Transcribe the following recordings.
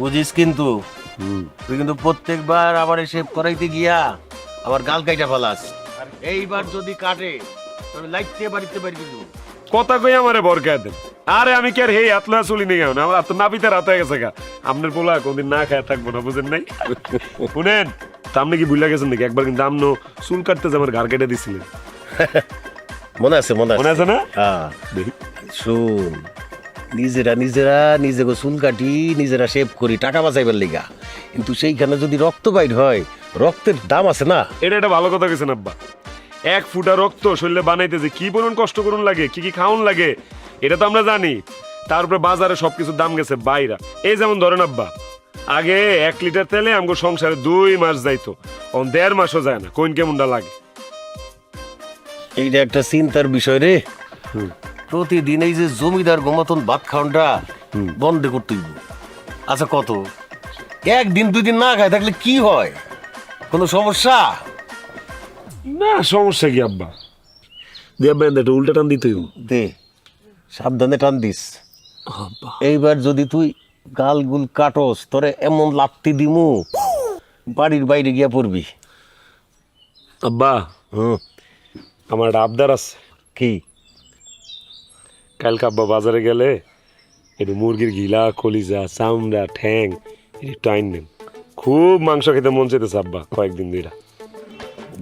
বুঝিস কিন্তু তুই কিন্তু প্রত্যেকবার আবার শেভ করাইতে গিয়া আবার গাল কাইটা ফেলাস। আর এইবার যদি কাটে আমি লাইটতে বাড়িতে বাড়ি দিব। কথা কই আমারে বরকা দেন। আরে আমি কি আর হেই আতলা চলি নি কেন, আমার তো নাপিতে রাত হয়ে গেছে গা। আপনার পোলা কোনদিন না খায় থাকবো না, বুঝেন নাই? শুনেন, তা আপনি কি ভুলে গেছেন নাকি একবার কিন্তু আমনো চুল কাটতে যে আমার ঘাড় কেটে দিছিলেন? মনে আছে মনে আছে না? হ্যাঁ শুন, নিজেরা নিজেকে চুল কাটি নিজেরা শেভ করি টাকা বাঁচাইবার লিগা, কিন্তু সেইখানে যদি রক্ত বাইর হয় রক্তের দাম আছে না। এটা একটা ভালো কথা কইছেন আব্বা। এক ফুটা রক্ত শরীরে বানাইতে যে কি পরিমাণ কষ্ট করুন লাগে, কি কি খাওয়ান লাগে এটা তো আমরা জানি। তারপরে বাজারে সবকিছুর দাম গেছে বাইরা। এই যেমন ধরেন আব্বা, আগে 1 লিটার তেলে আমগো সংসারে 2 মাস যাইতো, এখন 1.5 মাসও যায় না। কোন কেমনটা লাগে? এইটা একটা চিন্তার বিষয় রে। প্রতিদিন এই যে জমিদার মতন ভাত খাওয়ানটা বন্ধ করতে হইব। আচ্ছা কত, 1 দিন 2 দিন না খায় থাকলে কি হয়? কোনো সমস্যা? না সমস্যা কি আব্বা, দিয়ে আব্বা এটা উল্টা টান দিতেই দে, সাবধানে টান দিস। এইবার যদি তুই গালগুল কাটস তোরে এমন লাত্তি দিমু বাড়ির বাইরে গিয়া পড়বি। আব্বা আমার একটা আবদার আছে। কি? কালকে আব্বা বাজারে গেলে একটু মুরগির গিলা, কলিজা, চামড়া, ঠ্যাং একটু আইন নেন। খুব মাংস খেতে মন চাইতেছে আব্বা কয়েকদিন ধরে।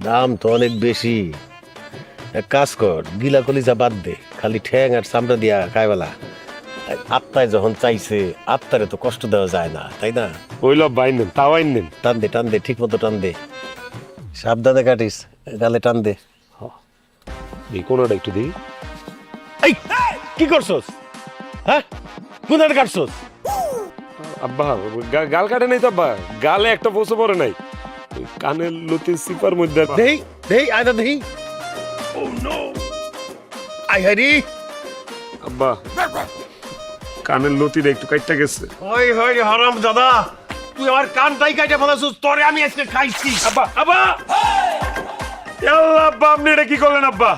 দাম তো অনেক বেশি। এক কাজ কর, গিলা কলিজা বাদ দে, খালি ঠ্যাং আর চামড়া দিয়া খাইবেলা। আত্মায় যখন চাইছে আত্মারে তো কষ্ট দেওয়া যায় না, তাই না? ওইল বাইন নেন, তাও আইন নেন। টান দে ঠিক মতো টান দে, সাবধানে কাটিস, গালে টান দে। এই কোনটা একটু দিই। এই কি করছস? হ্যাঁ কোনটা কাটছস? আব্বা গাল কাটে নাই তো আব্বা, গালে একটা বসে পড়ে নাই, কানের লতি সিপার মধ্যে। দেই আয়দা দেই। ও নো, আই হারি আব্বা কানের লতিটা একটু কাটটা গেছে। ওই হই হারাম দাদা, তুই আমার কানটাই কাটে ফেলাছস, তোরে আমি আজকে খাইছি। আব্বা আব্বা আল্লাহ আব্বা, আপনি এটা কি করলেন আব্বা?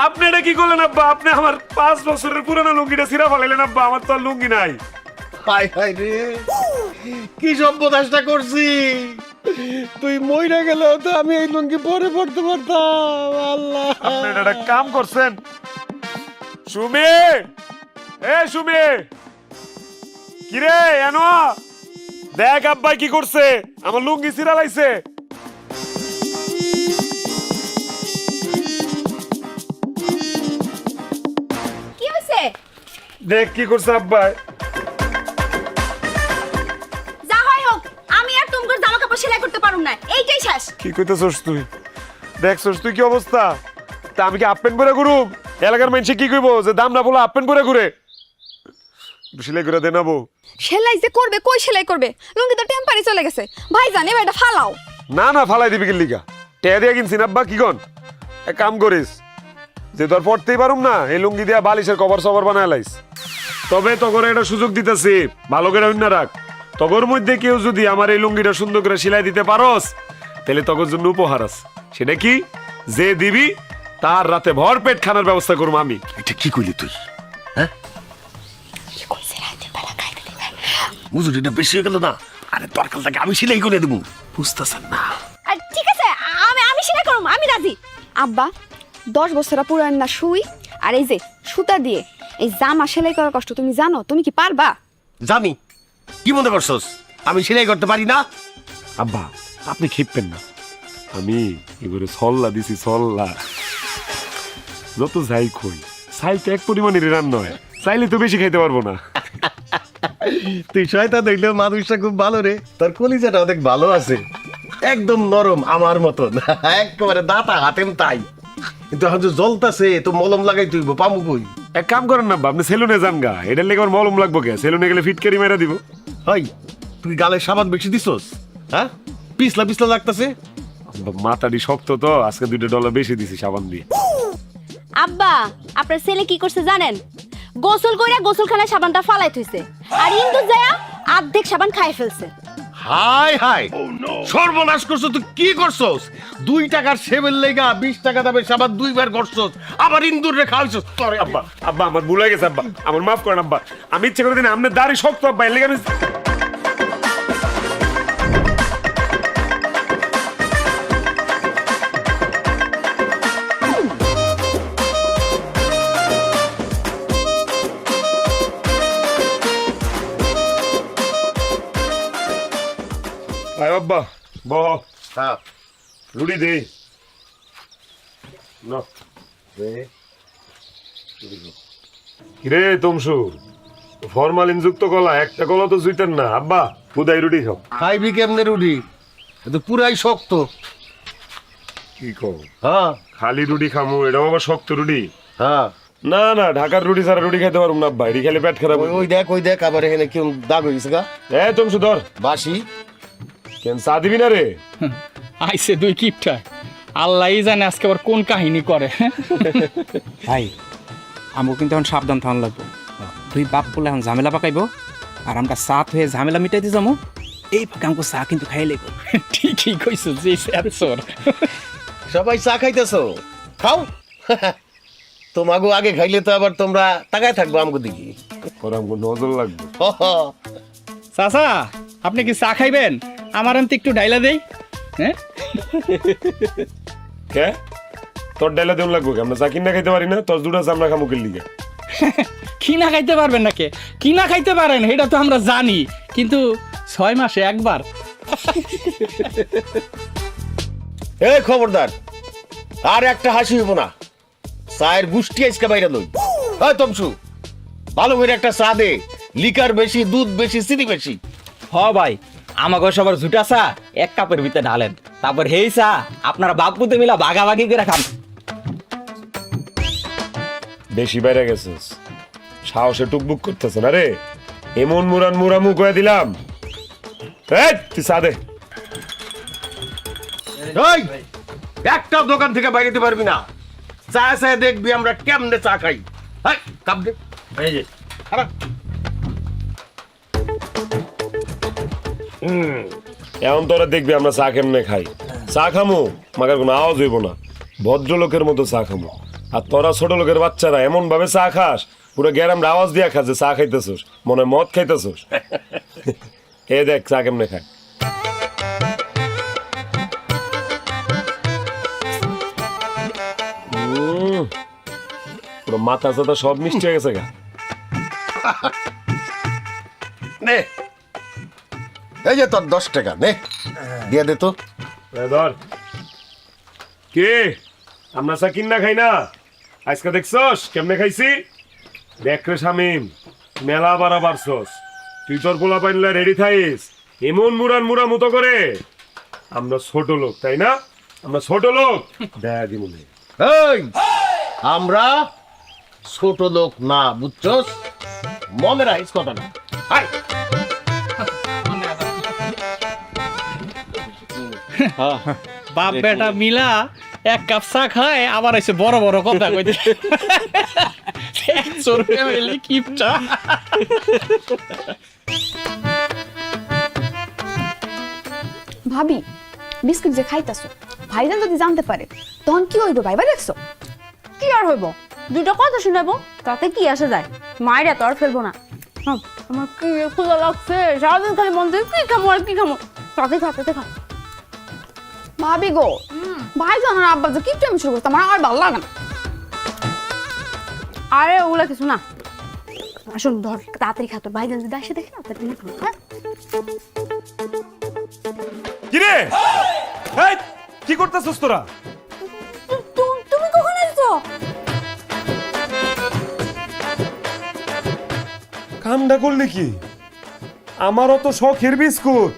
আপনি এটা কি করলেন আব্বা? আপনি আমার 5 বছরের পুরানো লুঙ্গিটা ছিঁড়া ফেলাইলেন আব্বা। আমার তো আর লুঙ্গি নাই। হাই হাই রে, কি সর্বনাশটা করছি। তুই মইরা গেলেও তো আমি এই লুঙ্গি পরে পড়তে পারতাম। আল্লাহ, আপনি এটা কাম করছেন। সুমি, এ সুমি, কিরে এনো দেখ আব্বাই কি করছে, আমার লুঙ্গি ছিঁড়া লাইছে। কি হইছে? দেখ কি করছে আব্বাই। যা হয় হোক, আমি আর তোমার জামা কাপড় সেলাই করতে পারুম না, এইটাই শেষ। কি কইতেছস তুই? দেখছস তুই কি অবস্থা? তা আমি কি আপেন করে ঘুরুম? এলাকার মানুষ কি কইব যে দাম না বলে আপেন করে ঘুরে? সেলাই করে দেনাবো। সেলাই যে করবে, কই সেলাই করবে? লুঙ্গি তো টেম্পারি চলে গেছে। ভাইজান এবার এটা ফালাও। না না ফালাই দিবি কি লিগা? টেয়া দিয়া কিনছিস আব্বা, কি গন? এক কাম করিস, যে তোর পড়তেই পারুম না এই লুঙ্গি দিয়া বালিশের কভার সভার বানায় লাইস। তবে তখন একটা সুযোগ দিতেছি, ভালো করে অন্য রাখ। তগর মধ্যে কেউ যদি আমার এই লুঙ্গিটা সুন্দর করে সেলাই দিতে পারস, তাহলে তগর জন্য উপহার আছে। সেটা কি? যে দিবি তার রাতে ভর পেট খানার ব্যবস্থা করবো আমি। এটা কি কইলি তুই? হ্যাঁ মজুরিটা বেশি হয়ে গেল না? আরে দরকার থাকে আমি সেলাই করে দেবো, বুঝতেছেন না? আর ঠিক আছে, আমি সেলাই করব, আমি রাজি। আব্বা 10 বছর পুরান না সুই আর এই যে সুতা দিয়ে এই জামা সেলাই করার কষ্ট তুমি জানো? তুমি কি পারবা? জানি। কি মনে করছস আমি সেলাই করতে পারি না? আব্বা আপনি খেপবেন না, আমি এবারে সল্লা দিছি সল্লা। যত যাই কই চাই তো এক পরিমাণের রান্না হয়, চাইলে তো বেশি খাইতে পারবো না। তুই শয়তান দেখলেও মানুষটা খুব ভালো রে, তোর কলিজাটা অনেক ভালো আছে, একদম নরম আমার মতন, একেবারে দাঁতা হাতেম তাই। কিন্তু এখন যে জ্বলতাছে তো মলম লাগাই তুই পামু কই? এক কাম করেন না আব্বা, আপনি সেলুনে যান গা, এটার লেগে আমার মলম লাগবো কে? সেলুনে গেলে ফিটকারি মেরা দিব। হয় তুই গালে সাবান বেশি দিছস? হ্যাঁ পিছলা পিছলা লাগতাছে। মাথাটি শক্ত তো, আজকে $2 বেশি দিছি সাবান দিয়ে। আব্বা আপনার ছেলে কি করছে জানেন? গোসল কইরা গোসলখানায় সাবানটা ফালাই থইছে, আর ইন্দু যায়া অর্ধেক সাবান খাই ফেলছে। হাই হাই, সর্বনাশ করছো তুই। কি করছস? 2 টাকার সেবের লেগা 20 টাকা দামের সাবান 2 বার করছস, আবার ইন্দুর রে খাওয়াইছস। তোরে আব্বা আব্বা আমার ভুল হয়ে গেছে আব্বা, আমার মাফ করেন আব্বা। আমি ইচ্ছে করে দিন আপনার দাড়ি শক্ত আব্বা, এর লেগে আমি আব্বা বহ হ্যাঁ রুটি দে না কিরে তমসু ফরমালিন যুক্ত কলা একটা কলা তো জুইতেন না আব্বা বুদাই রুটি খাও খাইবি কেমনে রুটি এ তো পুরাই শক্ত। কি কও হ্যাঁ খালি রুটি খামু এটাও আবার শক্ত রুটি হ্যাঁ না না ঢাকার রুটি ছাড়া রুটি খাইতে পারবো না আব্বা এটি খেলে পেট খারাপ ওই ওই দেখ আবার এখানে কেমন দাগ হয়েছে গা হ্যাঁ তমসু ধর বাসি। কেন চা দিবি না রে আইসে দুই কিপটা আল্লাহই জানে আজকে আবার কোন কাহিনী করে। ভাই আমও কিন্তু এখন সাবধান থাকুন লাগবো। দুই বাপ বলে এখন ঝামেলা পাকাইবো আর আমরা সাথ হয়ে ঝামেলা মিটাইতে যাবো। এই ফাঁকে আমাকে চা কিন্তু খাই লাগবো। ঠিকই কইছো যে স্যার সবাই চা খাইতেছো খাও তোমাগো আগে খাইলে তো আবার তোমরা তাকায় থাকবো আমগো দিকে। পরে আমাকে নজর লাগবে চাচা আপনি কি চা খাইবেন? আমার আনতে একটু ডাইলা দেই। হ্যাঁ কে তোর ডাইলা দেউন লাগবো আমরা চা কিনা খাইতে পারি না তোর দুটা চামড়া খামুকের লিগে কিনা খাইতে পারবেন নাকি? কিনা খাইতে পারেন এটা তো আমরা জানি, কিন্তু 6 মাসে একবার। এই খবরদার আর একটা হাসি হইব না, চায়ের গুষ্টি আজকে বাইরে লই। এই তমসু ভালো করে একটা চা দে, লিকার বেশি দুধ বেশি চিনি বেশি। হ ভাই আমাকে সবার জুটা চা এক কাপের ভিতরে ঢালেন, তারপর হেই চা আপনারা বাপুতে মিলা ভাগাভাগি করে খান। বেশি বাইরে গেছিস সাহসে টুকবুক করতেছে না রে, এমন মুরান মুরামু কয়ে দিলাম। এই তুই চা দে। এই একটা দোকান থেকে বাইরে যেতে পারবি না, চা চা দেখবি আমরা কেমনে চা খাই। এই কাপ দে, এই যে খারাপ। এখন তোরা দেখবি আমরা চা কেমনে খাই। চা খামু মাগার কোনো আওয়াজ হইব না, ভদ্রলোকের মতো চা খামু। আর তোরা ছোট লোকের বাচ্চারা এমন ভাবে চা খাস পুরো গ্যারামটা আওয়াজ দিয়া খাস যে চা খাইতেছোস, মনে হয় মদ খাইতেছোস। এ দেখ চা কেমনে খায়। পুরো মাথা চাথা সব মিষ্টি হয়ে গেছে গা। নে এই যে তোর 10 টাকা নে দিয়ে দে তো। ধর কে আমরা চা কিনা খাই না, আজকে দেখছস কেমনে খাইছি। দেখ রে শামিম মেলা বাড়া বাড়ছস, তুই তোর পোলা পাইলে রেডি থাইস এমন মুরান মুরা মতো করে। আমরা ছোট লোক তাই না, আমরা ছোট লোক দেয় মনে। এই আমরা ছোট লোক না, বুঝছস? মনে রাখিস কথাটা। হাই বাপ বেটা মিলা এক কাপ চা খায় আবার এসে বড় বড় কথা কইতে। 100 রুপিয়া মিলে কিপটা। ভাবি বিস্কুট যে খাইতাছো ভাইজান যদি জানতে পারে তখন কি হইব ভাইবা দেখছো? কি আর হইব, দুটো কথা শুনাবো তাতে কি আসে যায়, মায়েরা তো আর ফেলবো না। আমার কি ক্ষুধা লাগছে, সারাদিন খালি মন চাই কি খামো আর কি খামো, তাতে খা। ভাবি গো ভাইজান আর আব্বা যে কিপটা আমি শুরু করতে আমার আর ভালো লাগে না। আরে ওগুলা কিছু না, আসুন ধর তাড়াতাড়ি খা, তোর ভাইজান যদি আসে দেখে না তাড়াতাড়ি খা, হ্যাঁ? কিরে এই কি করতেছস তোরা? তুমি কখন এসছো? কামটা করলি কি? আমারও তো শখের বিস্কুট,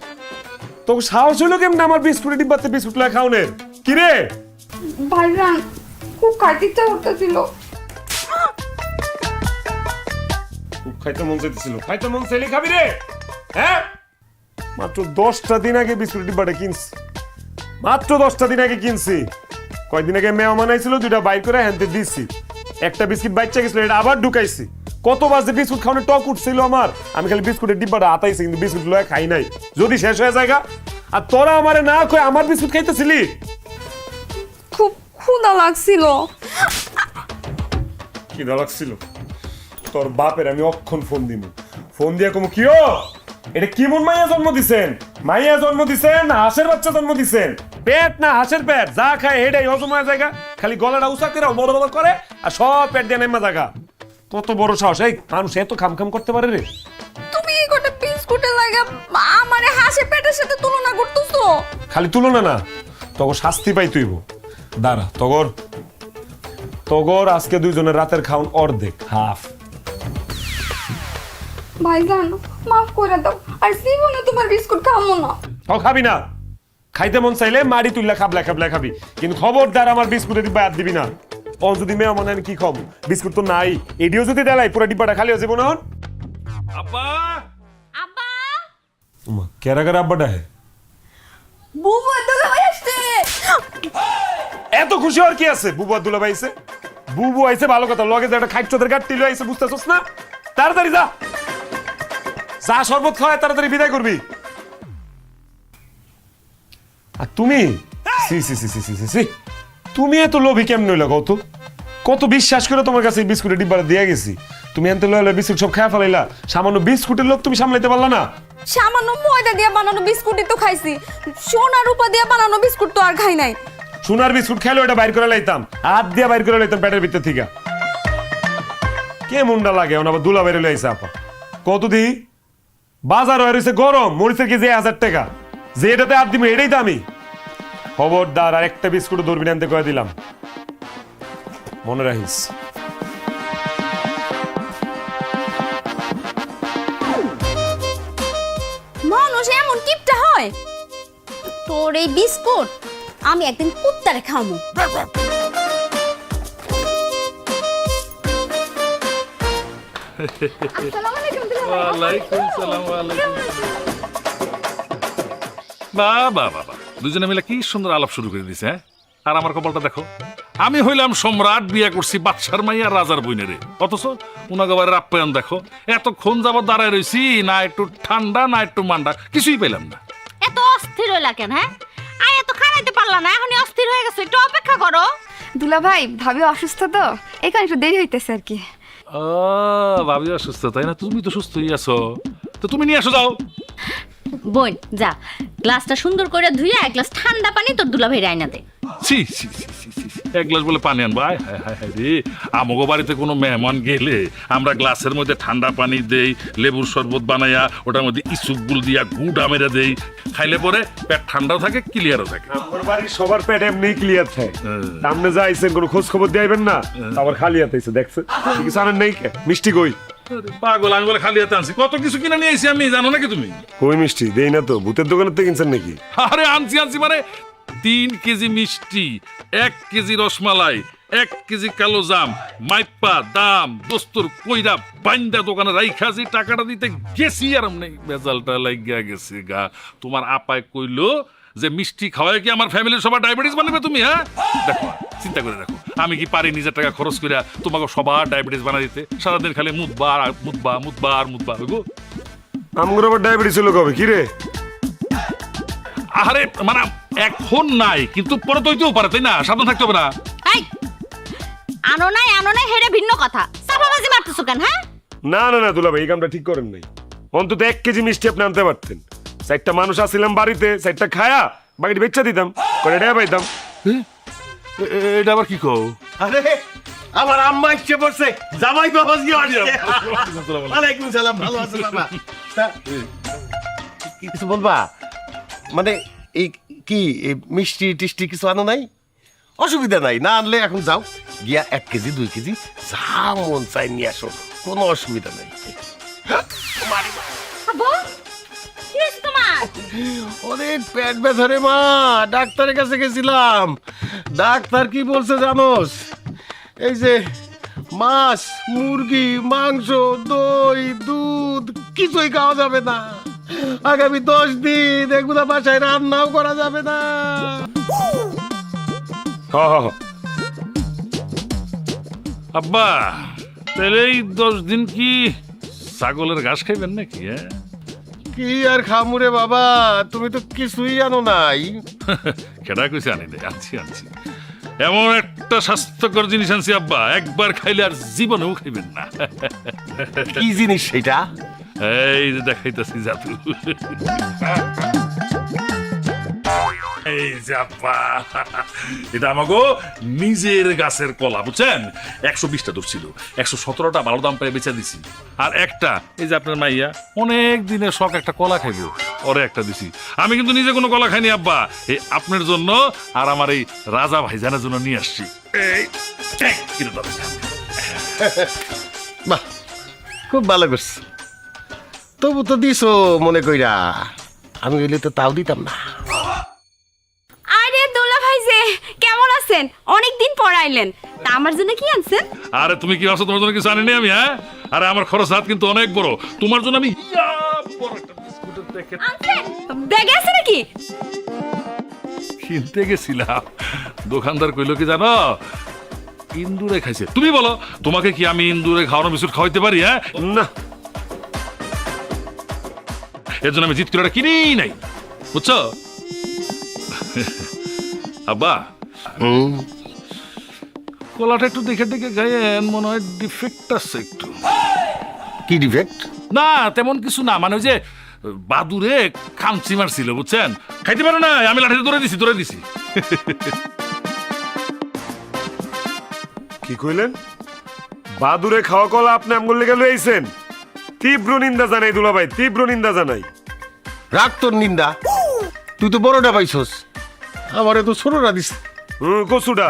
তো সাহস হইলো কেমন আমার বিস্কুটের ডিব্বাতে বিস্কুট লা খাওনের? কিরে ভাইজান খুব খাইতে ইচ্ছা করতেছিল। খাইতে মন চাইতেছিল, খাইতে মন চাইলে খাবি রে। হ্যাঁ মাত্র 10টা দিন আগে বিস্কুট ডিব্বাটা কিনছি, মাত্র 10টা দিন আগে কিনছি। কয়দিন আগে মেহমান আইছিল, 2টা বাইর করে হ্যান্তে দিচ্ছি। একটা বিস্কুট বাইচা গেছিল, এটা আবার ঢুকাইছি। কত বাজে বিস্কুট খাওয়ানোর টক উঠছিল আমার, আমি খালি বিস্কুটের ডিব্বাটা হাতাইছি কিন্তু বিস্কুট লয়ে খাই নাই, যদি শেষ হয়ে যায়। আর তোরা আমারে না কই আমার বিস্কুট খাইতেছিলি। খুব ক্ষুধা লাগছিল। কি লাগছিল তোর বাপের? আমি অক্ষণ ফোন দিব, ফোন দিয়ে কমু কি ও এটা কেমন মাইয়া জন্ম দিছেন? মাইয়া জন্ম দিছেন না হাঁসের বাচ্চা জন্ম দিছেন? পেট না হাঁসের পেট, যা খায় হেডাই হজম হয়ে জায়গা, খালি গলাটা উঁচা করে বড় বড় করে আর সব পেট দিয়ে নেমা জায়গা। কত বড় সাহস! এই মানুষ এত খাম খাম করতে পারে রে? তুমি এই গোটা বিস্কুটে লাগা আমারে হাসে পেটের সাথে তুলনা করতেছো? খালি তুলনা না, তগর শাস্তি পাই তুইব। দাঁড়া, তগর আজকে দুইজনের রাতের খাওন অর্ধেক, হাফ। ভাইজান মাফ করে দাও, আর জীবনে তোমার বিস্কুট খাবো না। ও খাবি না, খাইতে মন চাইলে মারি তুললা খাবলা খাবি, কিন্তু খবরদার আমার বিস্কুটের ডিব্বা আর দিবি না। ও যদি মেয়ে মনে আমি কি খাবো, বিস্কুট তো নাই, এডিও যদি দেলাই পুরো ডিব্বাটা খালি হয়ে যাবো না। আব্বা আব্বা কেরা কেরা আব্বাটা হে? বুবু দুলা ভাই আসছে। এত খুশি হওয়ার কি আছে? বুবু আর দুলা ভাই আইছে, বুবু আইছে ভালো কথা, লগে যে একটা খাইচদের গাট টিলো আইছে, বুঝতেছস না? তাড়াতাড়ি যা, যা শরবত খাওয়ায় তাড়াতাড়ি বিদায় করবি। আর তুমি সি সি সি সি সি সি তুমি এত লোভী কেমন হইলা কত? কত বিশ্বাস করে তোমার কাছে এই বিস্কুটের ডিব্বাটা দিয়ে গেছি, তুমি এনতে লইলে বিস্কুট সব খাওয়া ফেলাইলা। সামান্য বিস্কুটের লোভ তুমি সামলাইতে পারলা না? সামান্য ময়দা দিয়ে বানানো বিস্কুটই তো খাইছি, সোনা রূপা দিয়ে বানানো বিস্কুট তো আর খাই নাই। সোনার বিস্কুট খেলে ওটা বাইর করে লাইতাম, হাত দিয়ে বাইর করে লাইতাম পেটের ভিতর থেকে। কে মুন্ডা লাগে আবার দুলা বাইরে লাইছে আপা। কত দি বাজার হয়ে রয়েছে গরম, মরিচের কেজি 1000 টাকা, যে এটাতে হাত দিবি এটাই দামি। খবরদার আর একটা বিস্কুট ধরবি না, আনতে কয়ে দিলাম, মনে রাখিস। মানুষ এমন কিপটা হয়? তোর এই বিস্কুট আমি একদিন কুত্তারে খামু। আসসালামু আলাইকুম দুলা ভাই। ওয়ালাইকুম সালাম, ওয়ালাইকুম বাবা বাবা, দুজনে মিলে কি সুন্দর আলাপ শুরু করে দিছে। হ্যাঁ, আর আমার কপালটা দেখো, আমি হইলাম সম্রাট, বিয়ে করছি বাদশার মাইয়া রাজার বইনেরে, অথচ উনাগবারের আপ্যায়ন দেখো। এতক্ষণ যাবত দাঁড়ায় রইছি, না একটু ঠান্ডা না একটু মান্ডা, কিছুই পেলাম না। এত অস্থির হইলা কেন? হ্যাঁ, আই এত খাইতে পারলা না, এখনই অস্থির হয়ে গেছে, একটু অপেক্ষা করো। দুলা ভাই ভাবি অসুস্থ তো, এই কারণে একটু দেরি হইতেছে আর কি। ও ভাবি অসুস্থ, তাই না? তুমি তো সুস্থই আছো, তো তুমি নিয়ে আসো যাও। বোন যা, গ্লাসটা সুন্দর করে ধুইয়া এক গ্লাস ঠান্ডা পানি তোর দুলাভাই রাইনা দে। ছি ছি ছি ছি ছি ছি। এক গ্লাস বলে পানি আনবো? হায় হায় হায় হায় রে, আমগো বাড়িতে কোনো মেহমান গেলে আমরা গ্লাসের মধ্যে ঠান্ডা পানি দেই, লেবুর শরবত বানাইয়া ওটার মধ্যে ইসুকগুল দিয়া গুড় আমেরা দেই, খাইলে পরে পেট ঠান্ডাও থাকে, ক্লিয়ারও থাকে। আমার বাড়ির সবার পেট এমনি ক্লিয়ার থাকে, সামনে যা আইছেন কোনো খোঁজ খবর দিবেন না, আবার খালি হাতে আইছে দেখছে, কিছু আনেন নাই কে? মিষ্টি কই? পাগল, আমি বলে খালি হাতে আনছি? কত কিছু কিনে নিয়ে এসেছি আমি, জানো নাকি তুমি? কই মিষ্টি দেই না তো, ভূতের দোকানের থেকে কিনছেন নাকি? আরে আনছি মানে 3 কেজি মিষ্টি, 1 কেজি রসমালাই, 1 কেজি কালো জাম, মাইপা দাম দোস্তর কইরা বাইন্দা দোকানে রাইখা যে টাকাটা দিতে গেছি, আর নেই বেজালটা লাগিয়া গেছে গা। তোমার আপায় কইলো যে মিষ্টি খাওয়ায় কি আমার ফ্যামিলির সবার ডায়াবেটিস বানাবে তুমি? হ্যাঁ, দেখো চিন্তা করে দেখো, আমি কি পারি নিজের টাকা খরচ করে তোমাকে সবার ডায়াবেটিস বানা দিতে? সারাদিন খালি মুদবা আর মুদবা মুদবা আর মুদবা গো। আমগুলো আবার ডায়াবেটিস হলো কবে? কি রে? আরে মানে এখন নাই, কিন্তু পরে তো হইতেও পারে, তাই না? সাবধান থাকতে হবে না? এই আনো নাই হেরে ভিন্ন কথা, চাপাবাজি মারতেছো কেন? হ্যাঁ, না না না দুলা ভাই, এই কামটা ঠিক করেন নাই। অন্তত 1 কেজি মিষ্টি আপনি আনতে পারতেন। 4টা মানুষ আসছিলাম বাড়িতে, 4টা খায়া বাকিটা বেচা দিতাম, করে টাকা পাইতাম। এটা আবার কি কও? আরে আমার আম্মা ইচ্ছে পড়ছে, জামাই বাবা জি আসছে। ওয়ালাইকুম সালাম, ভালো আছো বাবা? কিছু বলবা? মানে এই কি এই মিষ্টি টিষ্টি কিছু আনো নাই? অসুবিধা নাই, না আনলে এখন যাও গিয়া 1 কেজি 2 কেজি যা মন চাই নিয়ে আসো, কোনো অসুবিধা নাই। আব্বু কি হইছে তোমার? অনেক পেট ব্যথা রে মা, ডাক্তারের কাছে গেছিলাম। ডাক্তার কি বলছে জানোস? এই যে মাছ, মুরগি, মাংস, দই, দুধ কিছুই খাওয়া যাবে না। আগামী 10 দিন এগুলা বাসায় রান্নাও করা যাবে না। আব্বা তাহলে এই 10 দিন কি ছাগলের ঘাস খাইবেন নাকি? হ্যাঁ, কি আর খামুরে বাবা, তুমি তো কিছুই জানো নাই। খেডা কইছে আনি দেয়, আনছি আনছি, এমন একটা স্বাস্থ্যকর জিনিস আনছি আব্বা, একবার খাইলে আর জীবনেও খাইবেন না। কি জিনিস সেটা? এই যে দেখাইতেছি জাদু। এই যে আব্বা, এটা আমাগো নিজের গাছের কলা, বুঝছেন? 120টা ধরছিল, 117টা ভালো দাম পেয়ে বেচে দিছি। আর একটা এই যে আপনার মাইয়া অনেক দিনের শখ একটা কলা খাইবো, ওরে একটা দিছি। আমি কিন্তু নিজে কোনো কলা খাইনি আব্বা, এই আপনার জন্য আর আমার এই রাজা ভাইজানের জন্য নিয়ে আসছি। এই কিনে দাও। বাহ, খুব ভালো করছ। তবু তো দিছো মনে কইরা, আমি হইলে তো তাও দিতাম না। আরে দোলা ভাই যে কেমন আছেন? অনেকদিন পর আইলেন, তা আমার জন্য কি আনছেন? আরে তুমি কি আছো? তোমার জন্য কিছু আনিনি আমি, হ্যাঁ? আরে আমার খরচ হাত কিন্তু অনেক বড়, তোমার জন্য আমি বড় একটা বিস্কুটের প্যাকেট আনছেন? ব্যাগে আছে নাকি? কিনতে গেছিলাম, দোকানদার কইলো কি জানো, ইন্দুরে খাইছে। তুমি বলো, তোমাকে কি আমি ইন্দুরে খাওয়ানো বিস্কুট খাওয়াইতে পারি? হ্যাঁ না, এর জন্য আমি জিত করে কিনি নাই, বুঝছো আব্বা? কলাটা একটু দেখে দেখে গায়েন, মনে হয় ডিফেক্ট আছে একটু। কি ডিফেক্ট? না তেমন কিছু না, মানে ওই যে বাদুরে খামচি মারছিল, বুঝছেন? খাইতে পারে না, আমি লাঠিতে ধরে দিছি। কি কইলেন? বাদুরে খাওয়া কলা আপনি আমগুল লেগে লইছেন? তীব্র নিন্দা জানাই দুলাভাই, তীব্র নিন্দা জানাই। রাগ তোর নিন্দা, তুই তো বড়টা পাইছস, আমারে তো ছোটটা দিস। কচুটা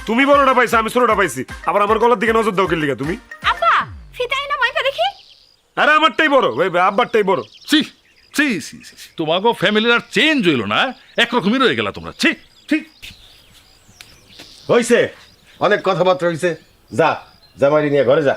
তুমি বড়টা পাইছো, আমি ছোটটা পাইছি। আবার আমার গলার দিকে নজর দাও কেন লিগা তুমি? আব্বা ফিতাই না মাইপা দেখি। আরে আমারটাই বড়, ওই আব্বারটাই বড়। ছি ছি ছি ছি, তোমাকে ফ্যামিলির আর চেঞ্জ হইলো না, একরকমই রয়ে গেলা তোমরা। ছি ঠিক হইছে, অনেক কথাবার্তা হইছে, যা জামাইরি নিয়ে ঘরে যা।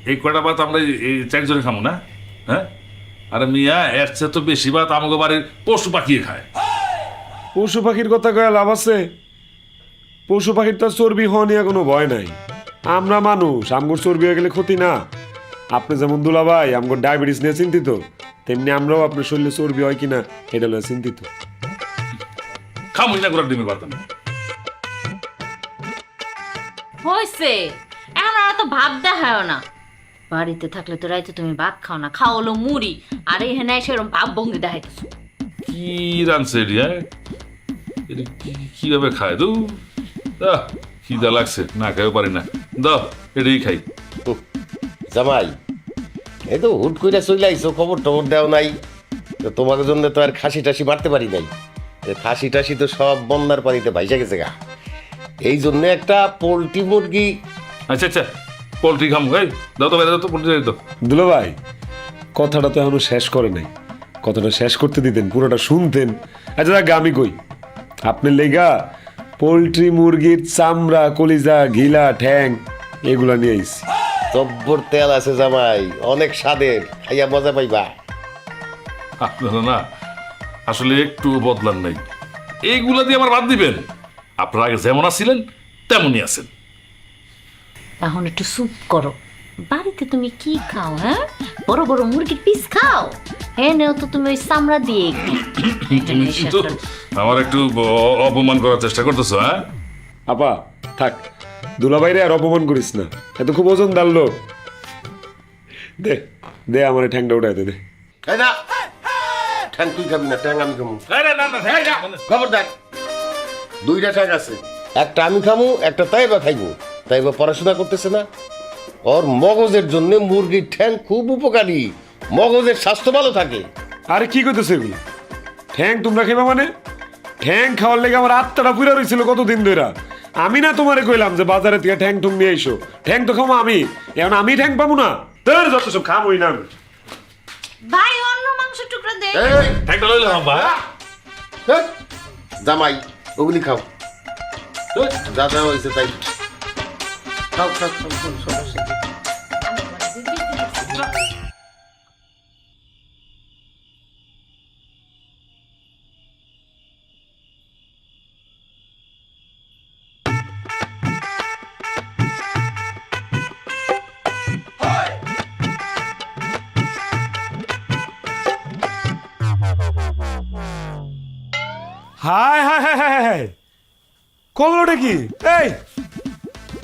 এই কয়টা ভাত আমরা এই চারজনে খামো না? হ্যাঁ, আরে মিয়া এর চেয়ে তো বেশি ভাত আমাকে বাড়ির পশু পাখিয়ে খায়। পশু পাখির কথা কয়ে লাভ আছে? পশু পাখির তো চর্বি হওয়া নিয়ে কোনো ভয় নাই। আমরা মানুষ, আমগোর চর্বি হয়ে গেলে ক্ষতি না। আপনি যেমন দুলাভাই আমগোর ডায়াবেটিস নিয়ে চিন্তিত, তেমনি আমরাও আপনার শরীরে চর্বি হয় কিনা এটা নিয়ে চিন্তিত। খামুই না করার ডিমের ভাত আমি। হয়েছে, এখন আর তো ভাব দেখায় না। বাড়িতে থাকলে তো রাইতে তুমি ভাত খাও না, খাও হলো মুড়ি, আর এখানে সেরকম ভাব ভঙ্গি দেখাইতেছো। কি রানছে এটি? হ্যাঁ, এটা কিভাবে খায়? দু খিদা লাগছে, না খাইও পারি না, দাও এটাই খাই। জামাই, এই তো হুট করে চলে আইছো, খবর টবর দেও নাই, তো তোমার জন্য তো আর খাসি টাসি মারতে পারি নাই। খাসি টাসি তো সব বন্যার পানিতে ভাইসা গেছে গা, এই জন্য একটা পোলট্রি মুরগি। আচ্ছা আচ্ছা, পোলট্রি খামো, এই দাও তো বাইরে দাও তো, পোলট্রি দাও। দুলাভাই কথাটা তো এখনো শেষ করে নাই, কথাটা শেষ করতে দিতেন, পুরোটা শুনতেন। আচ্ছা যাক, আমি কই আপনার লেগা পোলট্রি মুরগির চামড়া, কলিজা, ঘিলা, ঠ্যাং এগুলা নিয়ে আইছি। জব্বর তেল আছে জামাই, অনেক স্বাদের, খাইয়া মজা পাইবা। আপনারা না আসলে একটু বদলান নাই, এইগুলা দিয়ে আমার বাদ দিবেন। আপনারা আগে যেমন আছিলেন তেমনই আছেন। এখন একটু স্যুপ করো। বাড়িতে তুমি কি খাও? হ্যাঁ, বড় বড় মুরগির পিস খাও। হ্যাঁ, নেও তো তুমি ওই চামড়া দিয়ে একটু। তুমি কিন্তু আমার একটু অপমান করার চেষ্টা করতেছো। হ্যাঁ আপা থাক, দুলাভাইরে আর অপমান করিস না, এত খুব ওজনদার লোক। দে দে আমার ঠ্যাংটা উঠাই দে। এই না, ঠ্যাং তুই খাবি না, ঠ্যাং আমি খাবো। খবরদার, দুইটা ঠ্যাং আছে, একটা আমি খামু, একটা তাইবা খাইবো। তাইবা পড়াশোনা করতেছে না, ওর মগজের জন্য মুরগির ঠ্যাং খুব উপকারী, মগজের স্বাস্থ্য ভালো থাকে। আরে কি করতেছে এগুলো? ঠ্যাং তোমরা খাইবা মানে? ঠ্যাং খাওয়ার লেগে আমার আত্মাটা পুরা রয়েছিল কতদিন ধরে। আমি না তোমারে কইলাম যে বাজারে থেকে ঠ্যাং ঠুং নিয়ে আইসো? ঠ্যাং তো খাবো আমি, এখন আমি ঠ্যাং পাবো না? তোর যত সব খাবোই না আমি। ভাই অন্য মাংস টুকরা দে। এই, একটা লইলাম আব্বা। এই, জামাই ওগুলি খাও, যা যা হয়েছে তাই খাও খাও খাও, কোনো সমস্যা নেই। হায় হায় হায় কলটা কি? এই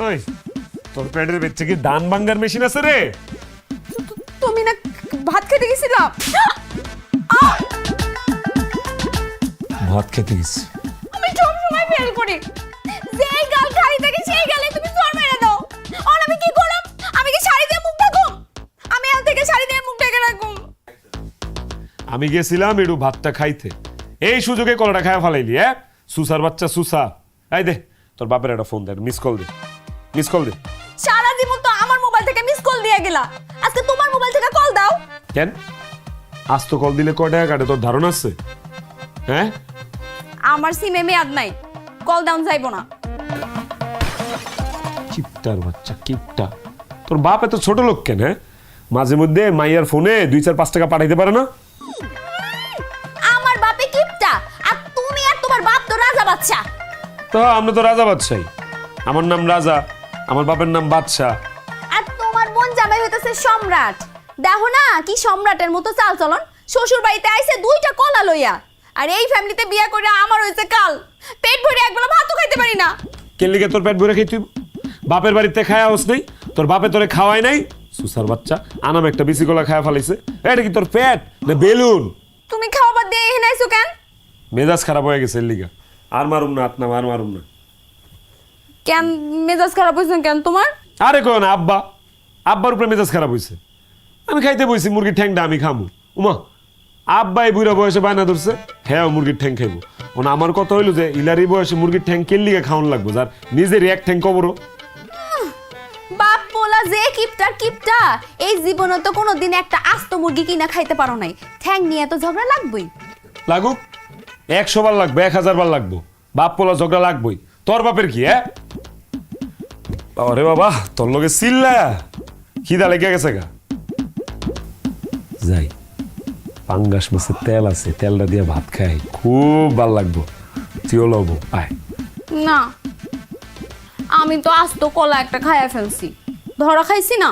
ওই তোর পেটের বেচে কি ধান ভাঙ্গার মেশিন আছে রে? তুমি না ভাত খেতে গেছিলা? ভাত খেতে গেছি। আমি সব সময় ফেল করি, যেই গাল খালি থাকে সেই গালে তুমি চোর মেরে দাও। আর আমি কি করলাম? আমি কি শাড়ি দিয়ে মুখ ঢাকুম? আমি আজ থেকে শাড়ি দিয়ে মুখ ঢেকে রাখুম। আমি গেছিলাম একটু ভাতটা খাইতে, এই সুযোগে কলাটা খায়া ফেলাইলি। হ্যাঁ সুসার বাচ্চা সুসা। এই দে তোর বাপের একটা ফোন দে, মিস কল দে, মিস কল দে। সারা জীবন তো আমার মোবাইল থেকে মিস কল দিয়ে গেলা, আজকে তোমার মোবাইল থেকে কল দাও। কেন আজ তো কল দিলে কয় টাকা কাটে তোর ধারণা আছে? হ্যাঁ আমার সিমে মেয়াদ নাই, কল ডাউন যাইবো না। কিপটার বাচ্চা কিপটা। তোর বাপ এত ছোট লোক কেন? হ্যাঁ মাঝে মধ্যে মাইয়ার ফোনে 2-4-5 টাকা পাঠাইতে পারে না? আমার বাপে কিপটা, আর তুমি আর তোমার বাপ তো রাজা বাচ্চা। তো আমরা তো রাজা বাদশাই, আমার নাম রাজা, আমার বাপের নাম বাদশাহ। আর তোমার বোন জামাই হইতেছে সম্রাট। দেখো না কি সম্রাটের মতো চাল চলন, শ্বশুর বাড়িতে আইছে 2টা কলা লইয়া, আর এই ফ্যামিলিতে বিয়া করে আমার হইছে কাল, পেট ভরে একবেলা ভাতও খাইতে পারি না। কে লিগে তোর পেট ভরে খাইতে? বাপের বাড়িতে খায়া হোস নাই? তোর বাপে তোরে খাওয়াই নাই? সুসার বাচ্চা আনাম একটা বিসি কলা খায়া ফেলাইছে। এটা কি তোর পেট না বেলুন? তুমি খাওয়াবার দিয়ে এখানে আইছো কেন? মেজাজ খারাপ হয়ে গেছে এর লিগা। আর মারুম না, হাত নাম, আর মারুম না। কেন মেজাজ খারাপ হইছে কেন তোমার? আরে কো না আব্বা, আব্বার উপরে মেজাজ খারাপ হয়েছে। আমি খাইতে বইছি মুরগির ঠ্যাংটা, আমি খামু। উমা আব্বাই বুড়া বয়সে বায়না ধরছে, হ্যাঁ মুরগির ঠ্যাং খাইবো। ওনা আমার কথা হইলো যে ইলারি বয়সে মুরগির ঠ্যাং কেন লিগে খাওয়ান লাগবো, যার নিজের এক ঠ্যাং কবরো। বাপ পোলা যে কিপটা কিপটা, এই জীবনে তো কোনোদিন একটা আস্ত মুরগি কিনা খাইতে পারো নাই, ঠ্যাং নিয়ে তো ঝগড়া লাগবেই। লাগুক 100 বার লাগবে, 1000 বার লাগবো, বাপ পোলা ঝগড়া লাগবই। তোর বাপের কি? হ্যাঁ আরে বাবা তোর লগে চিল্লা খিদা লেগে গেছে গা। যাই পাঙ্গাস মাছের তেল আছে, তেলটা দিয়ে ভাত খাই, খুব ভাল লাগবো। তুইও লবো আয়। না আমি তো আস্ত কলা একটা খাইয়া ফেলছি, ধরা খাইছি না,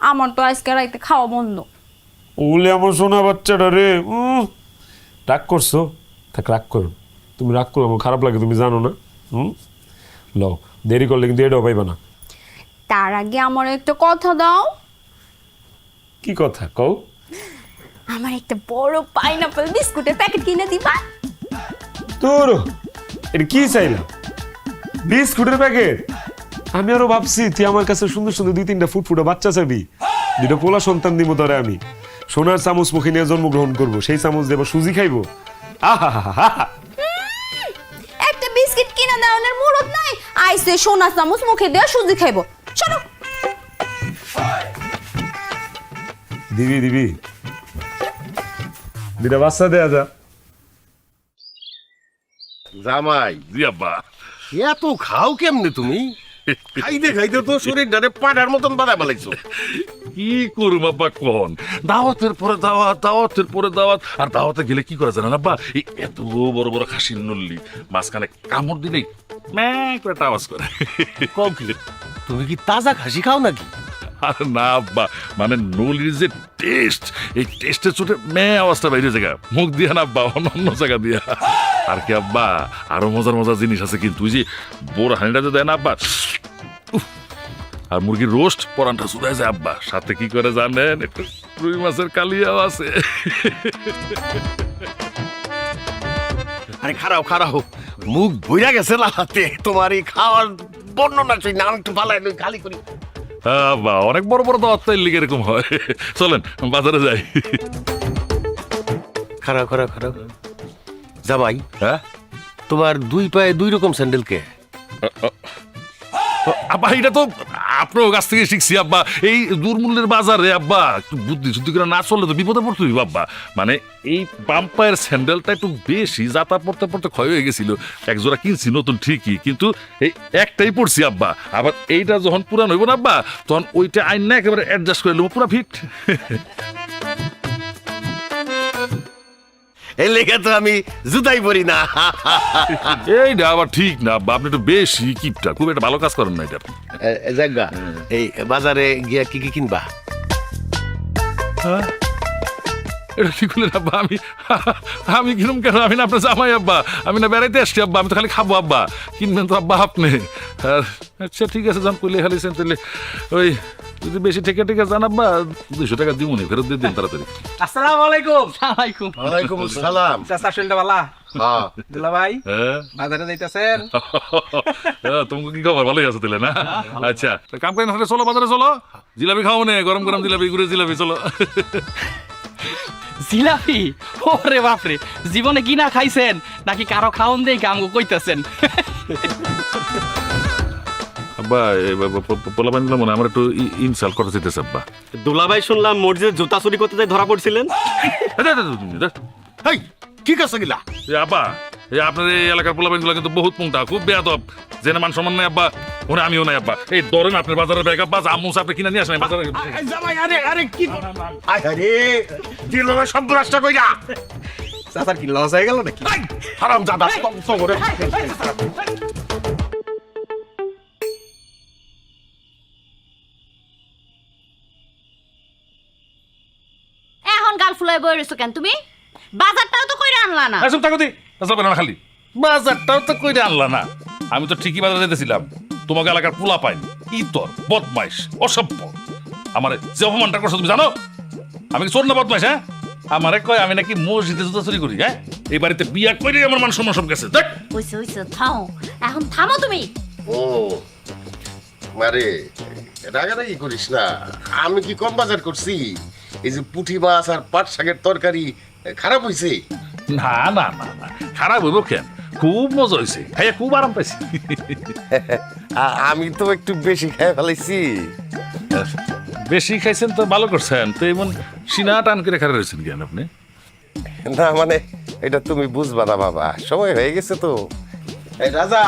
আমার তো আজকে রাইতে খাওয়া বন্ধ। ওলে আমার সোনা বাচ্চাটা রে, রাগ করছো? থাক রাগ করো, তুমি রাগ করো, আমার খারাপ লাগে তুমি জানো না। লও দেরি করলে কিন্তু এটাও পাইবা না। তার আগে আমার একটা কথা দাও। কি কথা কও? আমার একটা বড় পাইনাপল বিস্কুটের প্যাকেট কিনে দিবা? তোর এটা কি চাইলাম? বিস্কুটের প্যাকেট? আমি আরো ভাবছি তুই আমার কাছে সুন্দর সুন্দর 2-3টা ফুটফুটা বাচ্চা চাবি, 2টা পোলা সন্তান দিব তোরে আমি। সোনার চামচ মুখে নিয়ে জন্মগ্রহণ করবো, সেই চামচ দেবো সুজি খাইবো। আহা একটা বিস্কিট কিনে দেওয়ার মুরত নাই, আইসে সোনা চামচ মুখে দেওয়া সুজি খাইবো। চলো দিবি দিবি 2টা বাচ্চা দেয়া যা। জামাই জি আব্বা। এত খাও কেমনে তুমি? খাইতে খাইতে তো শরীরটারে পাড়ার মতন বাধা বালাইছো। কি করুম আব্বা কোন, দাওয়াতের পরে দাওয়াত, দাওয়াতের পরে দাওয়াত, আর দাওয়াতে গেলে কি করে জানেন আব্বা, এই এত বড় বড় খাসির নল্লি মাঝখানে কামড় দিলেই ম্যাক করে একটা আওয়াজ করে। কও কি তুমি কি তাজা খাসি খাও নাকি? আর না আব্বা, মানে নলির যে টেস্ট, এই টেস্টের চোটে মে আওয়াজটা বাইরে জায়গা মুখ দিয়া না আব্বা, অন্য জায়গা দিয়া। আর কি আব্বা আরো মজার মজার জিনিস আছে কিন্তু, ওই যে বড় হাঁড়িটা যে দেয় না আব্বা, উফ, আর মুরগির রোস্ট পরানটা চুদায় যায় আব্বা, সাথে কি করে জানেন, একটু রুই মাছের কালিয়াও আছে। আরে খারাও খারাও, মুখ বইরা গেছে লাহাতে তোমার এই খাওয়ার বর্ণনা, সেই নাম একটু ভালো খালি করি। আব্বা অনেক বড় বড় দাওয়াত তাই লিগে এরকম হয়। চলেন বাজারে যাই। খারাও খারাও খারাও। জামাই হ্যাঁ তোমার 2 পায়ে 2 রকম স্যান্ডেল কে? আব্বা এটা তো আপনার কাছ থেকে শিখছি আব্বা, এই দুর্মূল্যের বাজারে আব্বা একটু বুদ্ধি শুদ্ধি করে না চললে তো বিপদে পড়তে হইব আব্বা। মানে এই বাম পায়ের স্যান্ডেলটা একটু বেশি যাতায়াত পড়তে পড়তে ক্ষয় হয়ে গেছিল, এক জোড়া কিনছি নতুন ঠিকই, কিন্তু এই একটাই পড়ছি আব্বা। আবার এইটা যখন পুরান হইব না আব্বা, তখন ওইটা আইন না একেবারে অ্যাডজাস্ট করে নেবো পুরা ফিট। এই লেখা তো আমি জুতাই পরি না। এইটা আবার ঠিক না আব্বা, আপনি একটু বেশি কিপটা, খুব একটা ভালো কাজ করেন না এটা। জায়গা এই বাজারে গিয়া কি কি কিনবা? এটা কি করলেন আব্বা? আমি কিরম কেন? আমি না আপনার জামাই আব্বা, আমি না বেড়াইতে আসছি আব্বা, আমি তো খালি খাবো আব্বা, কিনবেন তো আব্বা আপনি। আচ্ছা ঠিক আছে, যান কইলে খালিছেন, তাহলে ওই যদি বেশি ঠেকে ঠেকে যান আব্বা 200 টাকা দিব নি, ফেরত দিয়ে দিন তাড়াতাড়ি। আসসালামু আলাইকুম। সালামালাইকুম। ওয়ালাইকুম আসসালাম। চাচা শরীরটা ভালো? হ্যাঁ দুলা ভাই হ্যাঁ বাজারে যাইতাছেন? তোমাকে কি খবর? ভালোই আছে তাহলে না? আচ্ছা তা কাম করেন, হাটে চলো, বাজারে চলো, জিলাপি খাও নে, গরম গরম জিলাপি, গুড়ের জিলাপি, চলো। জিলাপি? ওরে বাপরে, জীবনে কিনা খাইছেন নাকি কারো খাওন দেই কামগো কইতাছেন? আব্বা পোলাপান মনে হয় আমার একটু ইনসাল্ট করতে চাইতেছে আব্বা। দুলাভাই শুনলাম মসজিদে জুতা চুরি করতে যাই ধরা পড়ছিলেন। হেই কি কাছে গিলা? আব্বা আপনার এই এলাকার পোলাপান গুলো কিন্তু বহুত মুংটা, খুব বেয়াদব, জেনে মান সম্মান নাই আব্বা, ওনে আমিও নাই আব্বা। এই ধরেন আপনার বাজারের ব্যাগ আব্বা, আমুস আপনি কিনা নিয়ে আসেন বাজারে। জামাই আরে আরে কি আরে দিল না সব রাস্তা কইরা। চাচার কি লস হয়ে গেল নাকি? হারাম জাদা তো করে। এখন গাল ফুলাই বই রইছো কেন তুমি? বাজারটাও তো কইরা আনলা না। এসব থাকো দি, এসব না খালি বাজারটাও তো কইরে আনলা না। আমি তো ঠিকই বাজারে যেতেছিলাম, তোমাকে এলাকার পোলা পাইন ইতর বদমাইশ অসভ্য আমারে যে অপমানটা করছো তুমি জানো? আমি কি চোর না বদমাইশ? হ্যাঁ আমারে কয় আমি নাকি মসজিদে জুতা চুরি করি। হ্যাঁ এই বাড়িতে বিয়া করে আমার মান সম্মান সব গেছে। দেখ হইছে হইছে, থামো এখন, থামো তুমি। ও মারে রাগারাগি করিস না, আমি কি কম বাজার করছি? এই যে পুঁটি মাছ আর পাট শাকের তরকারি খারাপ হইছে? না না না না, খারাপ হইব কেন? খুব মজা হয়েছে, খাইয়া খুব আরাম পাইছি। আমি তো একটু বেশি খেয়ে ফেলাইছি। বেশি খাইছেন তো ভালো করছেন, তো এমন সিনা টান করে খারাপ রয়েছেন কেন আপনি? না মানে এটা তুমি বুঝবা না বাবা, সময় হয়ে গেছে তো। এই রাজা,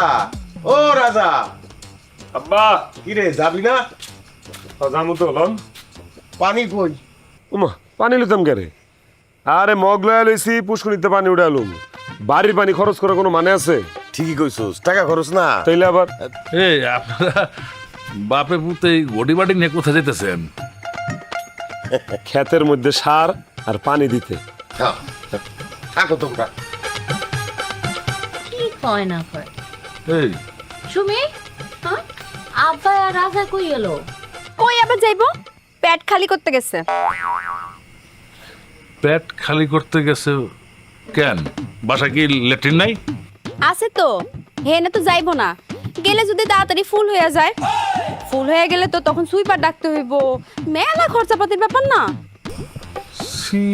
ও রাজা, আব্বা কি রে যাবি না? জামু তো লন। পানি কই? উমা পানি লইতাম কেরে? আরে মগ লয়া লইছি, পুষ্করিতে পানি উড়ালুম। বাড়ির পানি খরচ করার কোনো মানে আছে? ঠিকই কইছস, টাকা খরচ না। তাইলে আবার এই আপনারা বাপে পুতে গডি বাড়ি নিয়ে কোথায় যেতেছেন? ক্ষেতের মধ্যে সার আর পানি দিতে। হ্যাঁ, থাকো তোমরা। কি কয় না কয় এই সুমি? হ্যাঁ আব্বা আর রাজা কই এলো? কই আবার যাইবো? পেট খালি করতে গেছে। পেট খালি করতে গেছে কেন? বাসা কি ল্যাট্রিন নাই? আছে তো, হেনে তো যাইবো না। গেলে যদি তাড়াতাড়ি ফুল হয়ে যায়, ফুল হয়ে গেলে তো তখন সুইপার ডাকতে হইব, মেলা খরচাপাতির ব্যাপার না? সি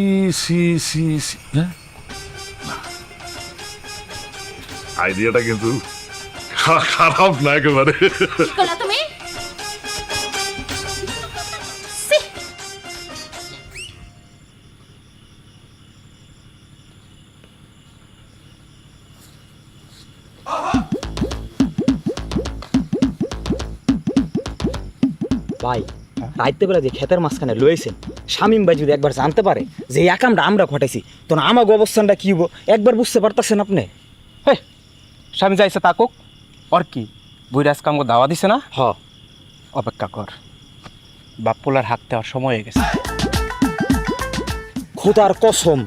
সি সি সি, হ্যাঁ আইডিয়াটা কিন্তু খারাপ না একেবারে। কি করলা তুমি? ছি! ভাই রাইতে বেলা যে ক্ষেতের মাঝখানে লয়েছেন, শামিম ভাই যদি একবার জানতে পারে যে এই একামটা আমরা ঘটাইছি, তখন আমাকে অবস্থানটা কি হবো একবার বুঝতে পারতেছেন আপনি? হে স্বামী যাইছে তাকুক, ওর কি বুইরাজ কামকে দাওয়া দিছে না? হ অপেক্ষা কর, বাপ্পুলার হাত দেওয়ার সময় হয়ে গেছে। খোদার কসম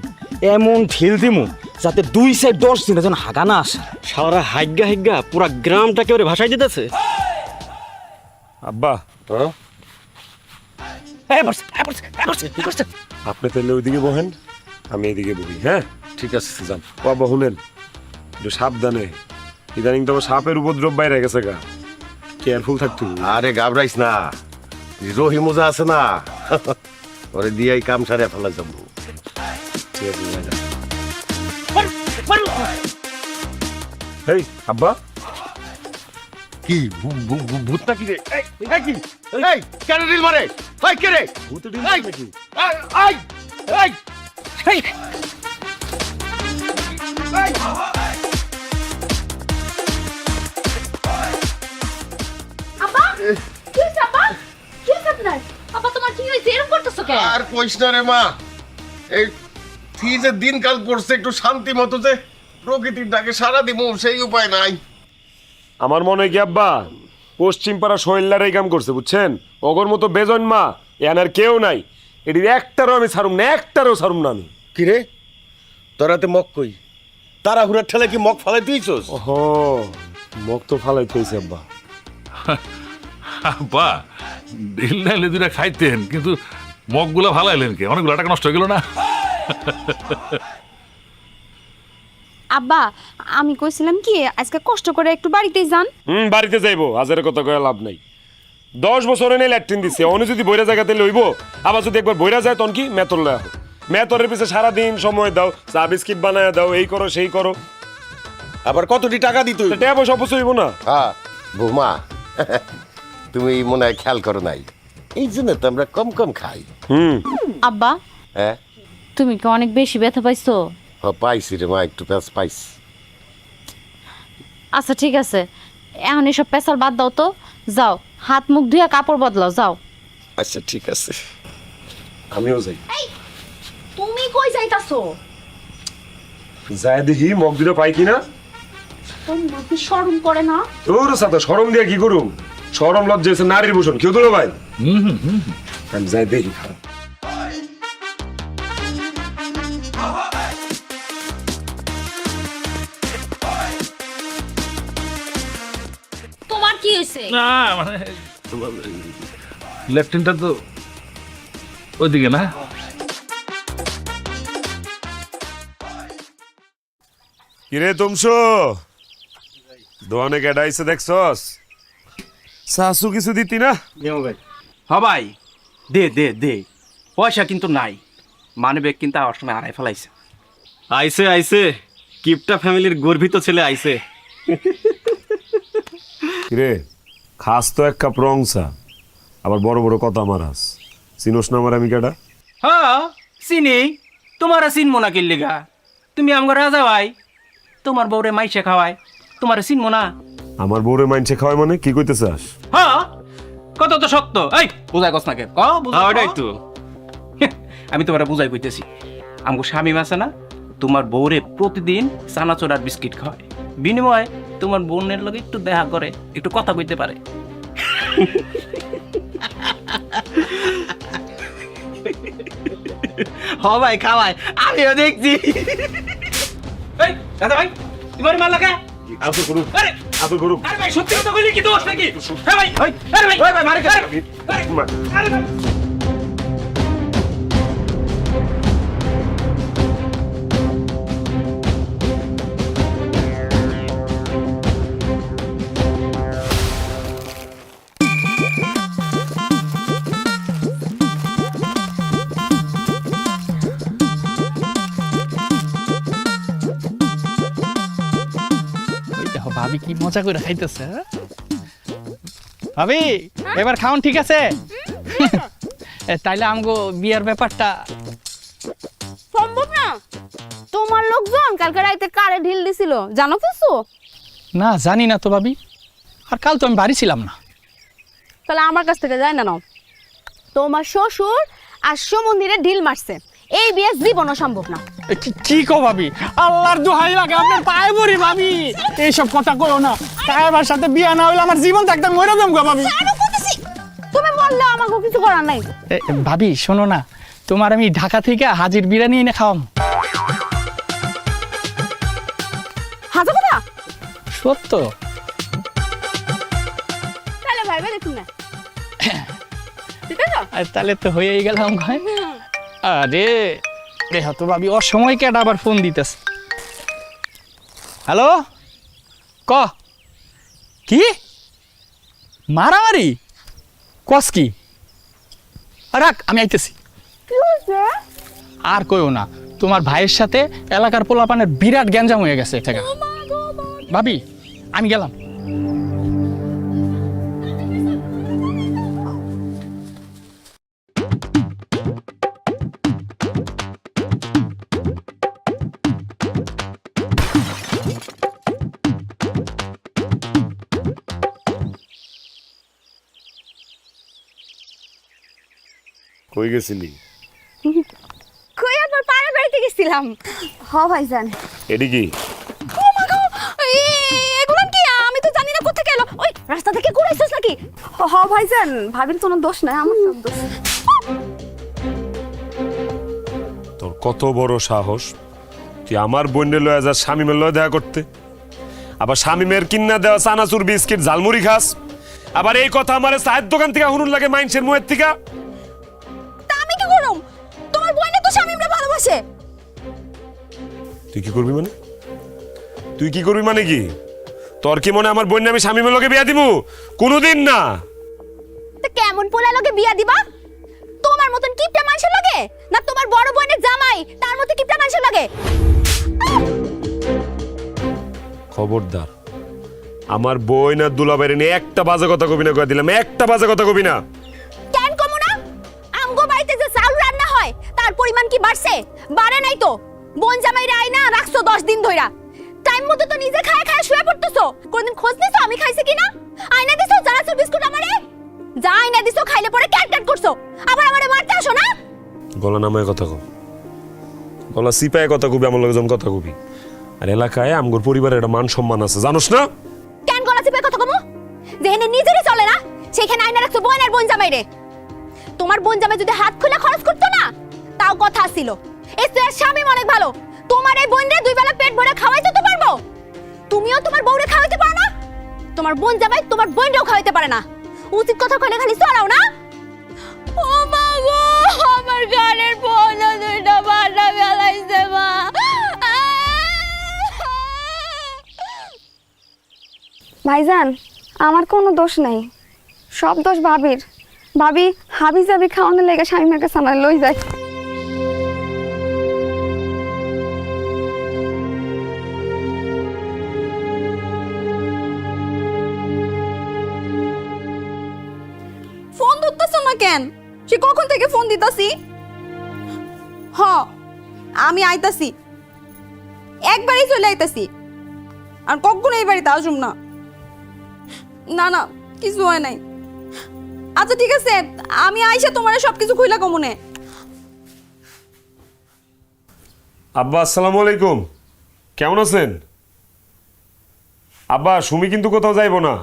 এমন ঢিল দিমু যাতে 2 সাইড 10 দিনে যেন হাগা না আসে। সারা হাইগা হাইগা পুরা গ্রামটাকে ওরে ভাসাই দিতেছে। আব্বা আপনি তাহলে ওইদিকে বহেন, আমি এদিকে বহি। হ্যাঁ ঠিক আছে যান। বাবা শুনেন, একটু সাবধানে, ইদানিং তো আবার সাপের উপদ্রব বাইরে গেছে গা, কেয়ারফুল থাকতে হবে। আরে ঘাবড়াইস না, রহিমুজা আছে না, ওরে দিয়াই কাম সারিয়া ফেলা যাবো। ঠিক আছে, যাই না। হেই আব্বা, কি ভূত নাকি রে? এই কি? এই কেন রিল মারে? এই কে রে? ভূতে ডিম এই নাকি? এই এই এই আব্বা কি হইছে? আব্বা কি হইছে আপনার? আব্বা তোমার কি হইছে? এরকম করতেছো কেন? আর কইস না রে মা, এই কি যে দিনকাল করছে, একটু শান্তি মতো যে প্রকৃতির ডাকে সারা দিব সেই উপায় নাই। আমার মনে হয় কি আব্বা, পশ্চিম পাড়া শৈলার এই কাম করছে, বুঝছেন? অগর মতো বেজন মা এনার কেউ নাই। এটির একটারও আমি ছাড়ুম না, একটারও ছাড়ুম না আমি। কিরে তোরাতে মগ কই তারা হুড়ার ঠেলে কি মগ ফালাই দিয়েছস? হ মগ তো ফালাই থইছে আব্বা। বা ঢিল নাইলে দুটা খাইতেন, কিন্তু মগগুলা ভালাইলেন কে? অনেকগুলো টাকা নষ্ট হয়ে গেল না? আব্বা আমি কইছিলাম কি আজকে কষ্ট করে একটু বাড়িতে যান। বাড়িতে যাইবো, হাজার কথা কয়ে লাভ নাই। 10 বছর এনে ল্যাট্রিন দিছে, অনে যদি বইরা জায়গাতে লইব, আবার যদি একবার বইরা যায় তখন কি মেতর লয়া হোক। মেতরের পিছে সারাদিন সময় দাও, চা বিস্কিট বানায় দাও, এই করো সেই করো, আবার কতটি টাকা দিত? টাকা পয়সা অপচয় হইব না? হ্যাঁ বৌমা তুমি মনে হয় খেয়াল করো নাই, এই জন্য তো আমরা কম কম খাই। আব্বা হ্যাঁ তুমি কি অনেক বেশি ব্যথা পাইছো? পাইছি রে মা, একটু প্যাঁচ পাইছি। আচ্ছা ঠিক আছে, এখন এসব পেশাল বাদ দাও তো, যাও হাত মুখ ধুয়ে কাপড় বদলাও যাও। আচ্ছা ঠিক আছে আমিও যাই। তুমি কই যাইতাছো? যায় দেখি মগ দুটো পাই কিনা। তোমার কি শরম করে না? তোর সাথে শরম দিয়ে কি করুম? শরম লজ্জা হচ্ছে নারীর ভূষণ, কেউ তোলো ভাই। আমি যাই দেখি। তোমার কি হয়েছে? না মানে ল্যাট্রিনটা তো ওইদিকে না। কিরে তুমশো দোয়ানে কেডাইছে দেখছস? শাশু কিছু দিতি না? ভাই দে দে দে, পয়সা কিন্তু নাই, মানে ব্যাগ কিন্তু আমার সময় আড়াই ফেলাইছে। আইছে আইছে, কিপটা ফ্যামিলির গর্বিত ছেলে আইছে। কিরে খাস তো এক কাপ রং চা, আবার বড় বড় কথা মারাস। চিনোস না আমার আমি কেডা? হ্যাঁ চিনি, তোমার চিনমো না কিল্লিগা? তুমি আমার রাজা ভাই, তোমার বউরে মাইসে খাওয়ায়, তোমার চিনমো না? আমার বউরে মাইনছে খাওয়ায় মানে কি কইতে চাস? হ্যাঁ কত তো সত্য। এই বুঝাই কস না কে? ওটাই তো আমি তোমার বুঝাই কইতেছি। আমগো স্বামী আছে না, তোমার বউরে প্রতিদিন চানাচুর আর বিস্কিট খাওয়ায়, বিনিময়ে তোমার বোনের লগে একটু দেখা করে, একটু কথা কইতে পারে। হ ভাই খাওয়ায়, আমিও দেখছি। এই দাদা ভাই তোমার মাল লাগা। আসো করুক, আরে আসো করুক। আরে ভাই সত্যি কথা কইলি কি দোষ নাকি? হ্যাঁ ভাই, আরে ভাই, ভাই মারে আরে ভাই। ওই দেখো ভাবি কি মজা করে খাইতেছে। হ্যাঁ? ভাবি এবার খাওন ঠিক আছে? তাইলে আমগো বিয়ার ব্যাপারটা সম্ভব না। তোমার লোকজন কালকে রাইতে কারে ঢিল দিছিল জানো কিছু? না জানি না তো ভাবি, আর কাল তো আমি বাড়ি ছিলাম না। তাহলে আমার কাছ থেকে যায় না নাও। তোমার শ্বশুর আর সমন্দিরে ঢিল মারছে, এই বিয়ে জীবনও সম্ভব না। কি কো ভাবি, আল্লাহর দোহাই লাগে আপনার পায়ে পড়ি ভাবি, এইসব কথা কইও না। সাহেবের সাথে বিয়া না হইলে আমার জীবন থাকতে মরে যাম গো ভাবি। তুমি বললে আমাকে কিছু করার নাই। ভাবি শোনো না, তোমার আমি ঢাকা থেকে হাজির বিরিয়ানি এনে খাওয়াম। হাজার কথা সত্য। তাহলে ভাইবে দেখুন না, ঠিক আছে? আর তাহলে তো হয়েই গেলাম ভাই। আরে দেখ তো ভাবি, ওর সময় কেটে আবার ফোন দিতেছে। হ্যালো ক কি মারামারি কস কি? রাখ আমি আইতেছি। আর কইও না, তোমার ভাইয়ের সাথে এলাকার পোলাপানের বিরাট গ্যাঞ্জাম হয়ে গেছে। এটা ভাবি আমি গেলাম। কই গেছিলি? কই একবার পাড়া বাড়িতে গেছিলাম। হ ভাইজান। এডি কি? ও মা গো, এগুলো কি? আমি তো জানি না কোথা গেল। ওই রাস্তা থেকে ঘুরাইছস নাকি? হ ভাইজান, ভাবির কোনো দোষ নাই, আমার সব দোষ। কত বড় সাহস তুই আমার বোনের লয়ে যা শামিমের লয়ে দেখা করতে, আবার শামিমের কিন্না দেওয়া চানাচুর বিস্কিট ঝালমুড়ি খাস, আবার এই কথা আমার চায়ের দোকান থেকে হুনুন লাগে মাইনসের মুয়ের থেকে। তা আমি কি করুম? তোমার বোনে তো শামিমরে ভালোবাসে। তুই কি করবি মানে? তুই কি করবি মানে কি? তোর কি মনে আমার বোন আমি শামিমের লগে বিয়া দিমু? কোনোদিন না। তা কেমন পোলা লগে বিয়া দিবা? তোমার মতন কিপটা মানুষের লগে, না তোমার বড় বোনের জামাই তার মতো কিপটা মানুষের লগে? খবরদার, আমার বই না দুলাবাইরে নিয়ে একটা বাজে কথা কবি না, কয়ে দিলাম একটা বাজে কথা কবি না। কেন কমু না? আমগো বাড়িতে যে চাউল রান্না হয় তার পরিমাণ কি বাড়ছে? বাড়ে নাই তো। বোন জামাইরা আইনা রাখছো 10 দিন ধইরা। টাইম মতো তো নিজে খায় খায় শুয়ে পড়তেছো। কোনদিন খোঁজ নিছো আমি খাইছি কিনা? আইনা দিছো চানাচুর বিস্কুট আমারে? যা আইনা দিছো খাইলে পরে ক্যাট ক্যাট করছো, আবার আমারে মারতে আসো না? গলা নামায় কথা কও, গলা সিপায় কথা কবি, আমার লগে যখন কথা কবি। আর এলাকায় আমগোর পরিবারের একটা মান সম্মান আছে, জানোস না? কেন গলা চিপে কথা কমু? যেখানে নিজেরই চলে না সেখানে আইনা রাখছো বোন আর বোন জামাইরে। তোমার বোন জামাই যদি হাত খুলে খরচ করতো না তাও কথা ছিল। এর শামিম অনেক ভালো। তোমার এই বোনরে 2 বেলা পেট ভরে খাওয়াইতে তো পারবো। তুমিও তোমার বউরে খাওয়াইতে পারো না। তোমার বোন জামাই তোমার বোনরেও খাওয়াইতে পারে না। উচিত কথা কইলে খালি চড়াও না। ও মা গো, আমার গানের বোন দুইটা বাটা ফেলাইছে মা। ভাইজান, আমার কোনো দোষ নাই, সব দোষ ভাবির। ভাবি হাবি জাবি খাওয়ানোর লেগে স্বামীর কাছে আমার লই যায়। ফোন ধরতেছ না কেন? সে কখন থেকে ফোন দিতাছি। হ, আমি আইতাছি, একবারই চলে আইতাছি, আর কখনো এই বাড়িতে আসুম না। না না, কিছু হয় নাই। আচ্ছা ঠিক আছে, আমি আইসা তোমার সবকিছু খুইলা কমুনে। আব্বা আসসালামু আলাইকুম, কেমন আছেন? আব্বা সুমি কিন্তু কোথাও যাইবো না।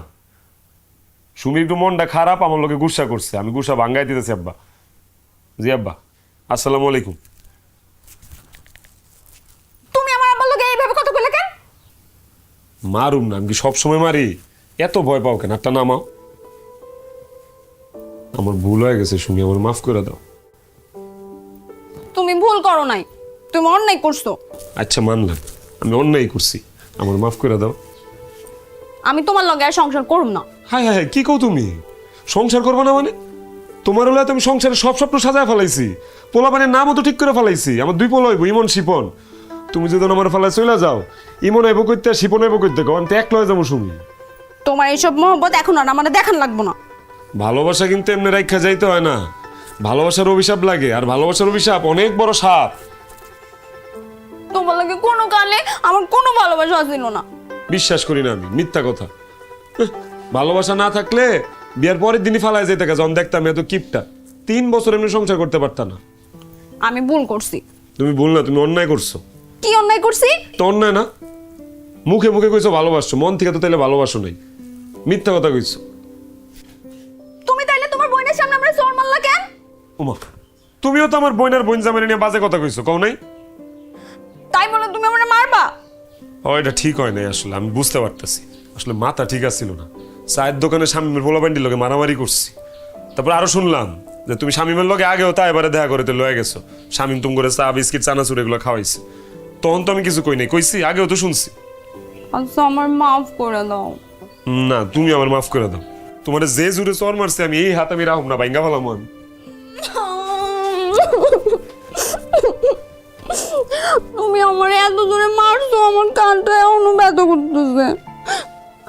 সুমি একটু মনটা খারাপ, আমার লোকে গুসা করছে, আমি গুসা ভাঙ্গাই দিতেছি আব্বা। জি আব্বা, আসসালামু আলাইকুম। তুমি আমার আব্বার লগে এইভাবে কথা কইলে কেন? মারুম না, আমি কি সবসময় মারি? এত ভয় পাও কেন? একটা নামাও। আমার ভুল হয়ে গেছে সুমি, আমার মাফ করে দাও। তুমি ভুল করো নাই, তুমি অন্যায় করছো। আচ্ছা মানলাম, আমি অন্যায় করছি, আমার মাফ করে দাও। আমি তোমার লগে আর সংসার করুম না। হায় হায়, কি কও তুমি? সংসার করবো না মানে? তোমার হলে তুমি সংসারে সব স্বপ্ন সাজায় ফেলাইছি, পোলা পানের নামও তো ঠিক করে ফেলাইছি। আমার 2 পোলা হইব, ইমন শিপন। তুমি যদি আমার ফেলায় চলে যাও, ইমন হইব করতে আর শিপন হইব করতে, আমি তো এক লয়ে যাবো সুমি। তোমার এইসব মহব্বত এখন আর আমার দেখান লাগবো না। ভালোবাসা কিন্তু এমনি রাখা যাইতে হয় না, ভালোবাসার অভিশাপ লাগে, আর ভালোবাসার অভিশাপ অনেক বড় সাপ। তোমার লগে কোনো কালে আমার কোনো ভালোবাসা ছিল না। বিশ্বাস করি না আমি, মিথ্যা কথা। ভালোবাসা না থাকলে বিয়ার পরের দিনই ফালায় যেতে যখন দেখতাম এত কিপটা। 3 বছর এমনি সংসার করতে পারতা না। আমি ভুল করছি। তুমি ভুল না, তুমি অন্যায় করছো। কি অন্যায় করছি? তো অন্যায় না, মুখে মুখে কইছো ভালোবাসছো, মন থেকে তো তাইলে ভালোবাসো নাই, মিথ্যা কথা কইছো। তুমি তাইলে তোমার বোনের সামনে আমরা চোর মারলা কেন? ওমা, তুমিও তো আমার বোনের বোন জামাই নিয়ে বাজে কথা কইছো, কও নাই? তাই বলে তুমি আমারে মারবা? ও এটা ঠিক হয় নাই, আসলে আমি বুঝতে পারতেছি, আসলে মাথা ঠিক আছিল না। চায়ের দোকানে শামিমের পোলাপান্ডির লগে মারামারি করছি। তারপর আরো শুনলাম যে তুমি শামিমের লগে আগেও তা এবারে দেখা করে তো লয়ে গেছো। শামিম তুমি করে চা বিস্কিট চানাচুর এগুলো খাওয়াইছে, তখন তো আমি কিছু কই নাই, কইছি আগেও তো শুনছি। আচ্ছা আমার মাফ করে দাও। না, তুমি আমার মাফ করে দাও। তোমার যে জুড়ে চর মারছে আমি এই হাত আমি রাখুম না, ভাঙ্গা ফেলাম আমি। তুমি আমার এত জোরে মারছো, আমার কানটা এখনো ব্যথা করতেছে।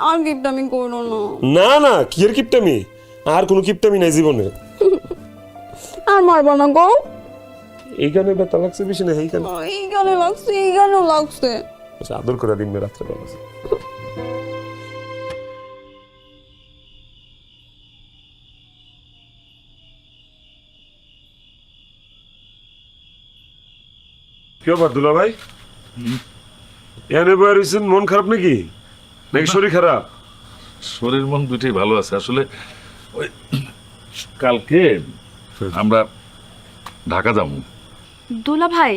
আর কিপটামি করো না। না না, কি এর কিপটামি? আর কোনো কিপটামি নাই জীবনে। আর মারবা না গো। এইখানে ব্যথা লাগছে বেশি না, এইখানে এইখানে লাগছে, এইখানেও লাগছে। আচ্ছা, আদর করে দিন রাত্রে বেলা। কি ব্যাপার দুলা ভাই? এনে বয়ে রয়েছেন, মন খারাপ নাকি? নাকি শরীর খারাপ? শরীর মন দুইটাই ভালো আছে। আসলে ওই কালকে আমরা ঢাকা যাবো। দুলা ভাই,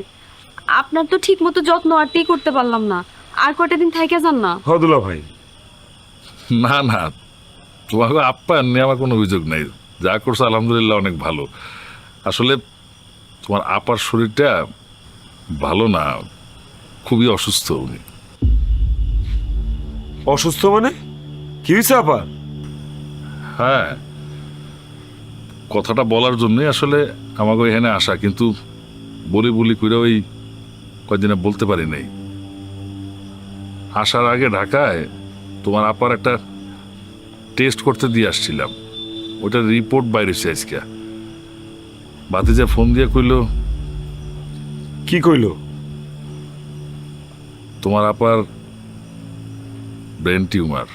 আপনার তো ঠিক মতো যত্ন আরটি করতে পারলাম না, আর কয়টা দিন থেকে যান না। হ দুলা ভাই, না না, তোমাকে আপ্যায়ন নিয়ে আমার কোনো অভিযোগ নেই, যা করছো আলহামদুলিল্লাহ অনেক ভালো। আসলে তোমার আপার শরীরটা ভালো না, খুবই অসুস্থ উনি। অসুস্থ মানে কি হয়েছে আবার? হ্যাঁ, কথাটা বলার জন্যই আসলে আমাকে এখানে আসা, কিন্তু বলি বলি করে ওই কয়েকদিনে বলতে পারি নাই। আসার আগে ঢাকায় তোমার আপার একটা টেস্ট করতে দিয়ে আসছিলাম, ওটার রিপোর্ট বাইরে হয়েছে আজকে। বাতিজা ফোন দিয়ে কইল কি কইলো? তোমার আপার ব্রেন টিউমার।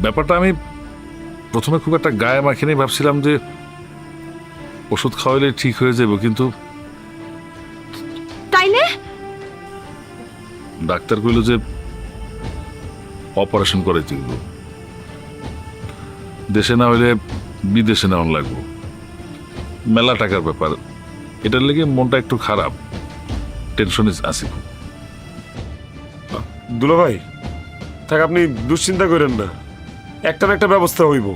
ব্যাপারটা আমি প্রথমে খুব একটা গায়ে মাখিনি, ভাবছিলাম যে ওষুধ খাওয়াইলে ঠিক হয়ে যাবে, কিন্তু তাইলে ডাক্তার কইল যে অপারেশন করে তুলব, দেশে না হইলে বিদেশে নেওয়ান লাগবো, মেলা টাকার ব্যাপার। এটার লেগে মনটা একটু খারাপ, টেনশনে আছি। দুলা ভাই থাক, আপনি দুশ্চিন্তা করেন না, একটা না একটা ব্যবস্থা হইব।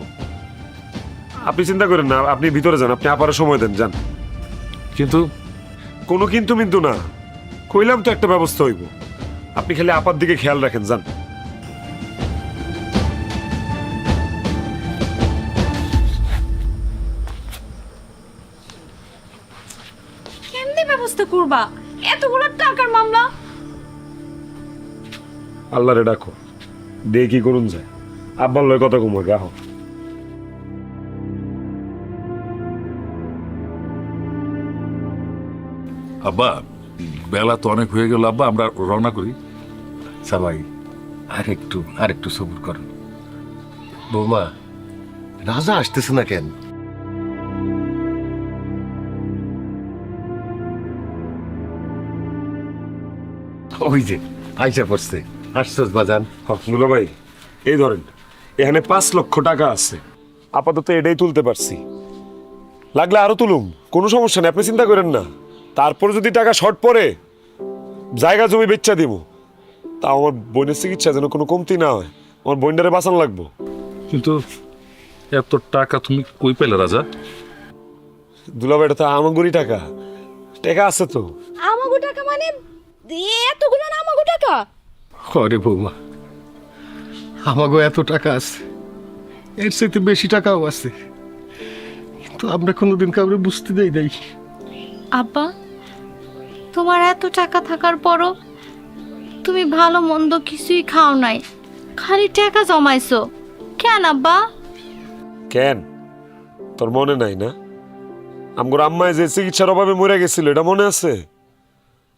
আপনি চিন্তা করেন না, আপনি ভিতরে যান, আপনি আপারে সময় দেন, যান। কিন্তু কোনো কিন্তু মিন্তু না, কইলাম তো একটা ব্যবস্থা হইব। আপনি খালি আপার দিকে খেয়াল রাখেন, যান। কেমনে ব্যবস্থা করবা? এতগুলো টাকার মামলা। আল্লাহরে ডাকো, দিয়ে কি করুন যায়। আব্বার লয় কথা কমো, গাহ। আব্বা, বেলা তো অনেক হয়ে গেল, আব্বা আমরা রওনা করি। সবাই আর একটু সবুর করো। বৌমা, রাজা আসতেছে না কেন? ওই যে আইসা পড়ছে। আসছস বাজান? দুলা ভাই এই ধরেন, এখানে 5 লক্ষ টাকা আছে, আপাতত এটাই তুলতে পারছি, লাগলে আরো তুলুম, কোনো সমস্যা নেই, আপনি চিন্তা করেন না। তারপর যদি টাকা শর্ট পড়ে জায়গা জমি বেচা দিব, তা আমার বোনের চিকিৎসা যেন কোনো কমতি না হয়, আমার বোনটারে বাঁচান লাগবো। কিন্তু এত টাকা তুমি কই পেলে রাজা? দুলা ভাই, এটা তো আমাগরি টাকা, টাকা আছে তো। আমাগো টাকা মানে এতগুলো না আমাগো টাকা? আরে বৌমা, আমাগো এত টাকা আছে, এর চাইতে বেশি টাকাও আছে, কিন্তু আমরা কোনোদিন কাউরে বুঝতে দেই নাই। আব্বা, তোমার এত টাকা থাকার পরও তুমি ভালো মন্দ কিছুই খাও নাই, খালি টাকা জমাইছো কেন আব্বা? কেন তোর মনে নাই না? আমগোর আম্মায় যে চিকিৎসার অভাবে মরে গেছিল, এটা মনে আছে?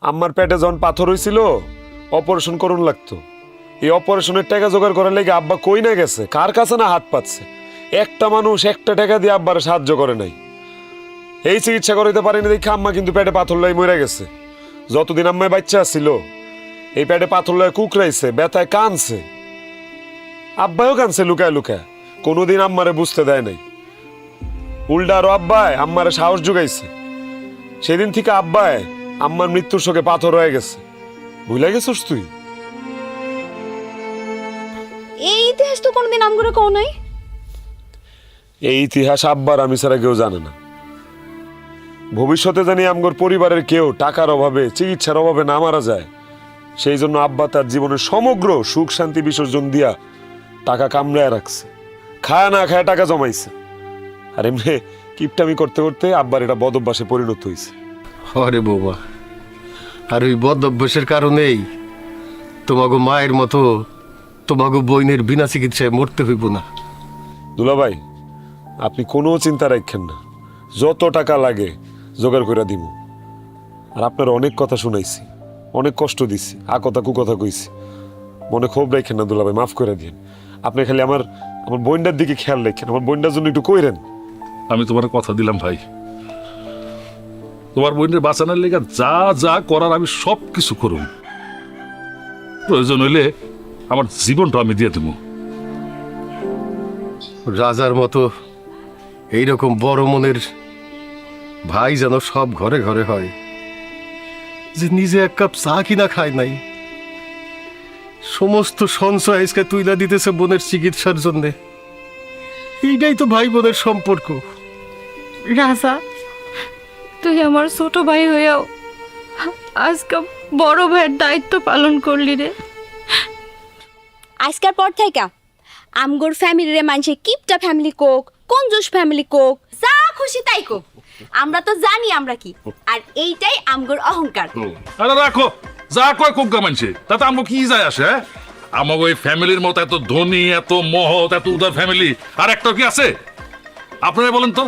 আম্মার পেটে যখন পাথর হয়েছিল, অপারেশন করুন লাগতো। এই অপারেশনের টাকা জোগাড় করার লেগে আব্বা কই না গেছে, কার কাছে না হাত পাচ্ছে। একটা মানুষ একটা টাকা দিয়ে আব্বারে সাহায্য করে নাই। এই চিকিৎসা করাইতে পারেনি দেখে আম্মা কিন্তু পেটে পাথর লাই মরে গেছে। যতদিন আম্মায় বাচ্চা ছিল, এই পেটে পাথর লয় কুকরাইছে, ব্যথায় কানছে, আব্বাও কানছে লুকায় লুকায়, কোনোদিন আম্মারে বুঝতে দেয় নাই। উল্টা আরো আব্বায় আম্মারে সাহস জুগাইছে। সেদিন থেকে আব্বায় আম্মার মৃত্যুর শোকে পাথর হয়ে গেছে। ভুলে গেছিস তুই? এই ইতিহাস তো কোনোদিন আমগুলো কও নাই। এই ইতিহাস আব্বার আমি ছাড়া কেউ জানে না। ভবিষ্যতে জানি আমগর পরিবারের কেউ টাকার অভাবে, চিকিৎসার অভাবে না মারা যায়, সেই জন্য আব্বা তার জীবনের সমগ্র সুখ শান্তি বিসর্জন দিয়া টাকা কামড়ায় রাখছে, খায় না খায় টাকা জমাইছে। আর এমনি কিপটামি করতে করতে আব্বার এটা বদ অভ্যাসে পরিণত হয়েছে। আরে বৌমা, আর ওই বদ অভ্যাসের কারণেই তোমাগো মায়ের মতো তোমাগো বইনের বিনা চিকিৎসায় মরতে হইব না। দুলাভাই, আপনি কোনো চিন্তা রাখেন না, যত টাকা লাগে জোগাড় করে দিব। আর আপনার অনেক কথা শুনাইছি, অনেক কষ্ট দিছি, কথা কুকথা কইছি, মনে ক্ষোভ রাখেন না দুলাভাই, মাফ করে দিন। আপনি খালি আমার বোনটার দিকে খেয়াল রাখেন, আমার বোনটার জন্য একটু কইরেন। আমি তোমার কথা দিলাম ভাই, তোমার বোনের বাঁচানোর লেগে যা যা করার আমি সব কিছু করুম, প্রয়োজন হইলে আমার জীবনটা আমি দিয়ে দেবো। রাজার মতো এইরকম বড় মনের ভাই যেন সব ঘরে ঘরে হয়, যে নিজে এক কাপ চা কিনা খায় নাই, সমস্ত সঞ্চয় আজকে তুইলা দিতেছে বোনের চিকিৎসার জন্যে। এইটাই তো ভাই বোনের সম্পর্ক। রাজা, তুই আমার ছোট ভাই হইয়াও আজকে বড় ভাইয়ের দায়িত্ব পালন করলি রে। আজকের পর থেকে আমগোর ফ্যামিলিরে মানুষে কিপটা ফ্যামিলি কোক, কঞ্জুস ফ্যামিলি কোক, যা খুশি তাই কোক, আমরা তো জানি আমরা কি, আর এইটাই আমগোর অহংকার। আরে রাখো, যা কয় কোকা মানছে তাতে আমার কি যায় আসে? হ্যাঁ, আমাকে ওই ফ্যামিলির মতো এত ধনী, এত মহৎ, এত উদার ফ্যামিলি আর একটা কি আছে? আপনারা বলেন তো।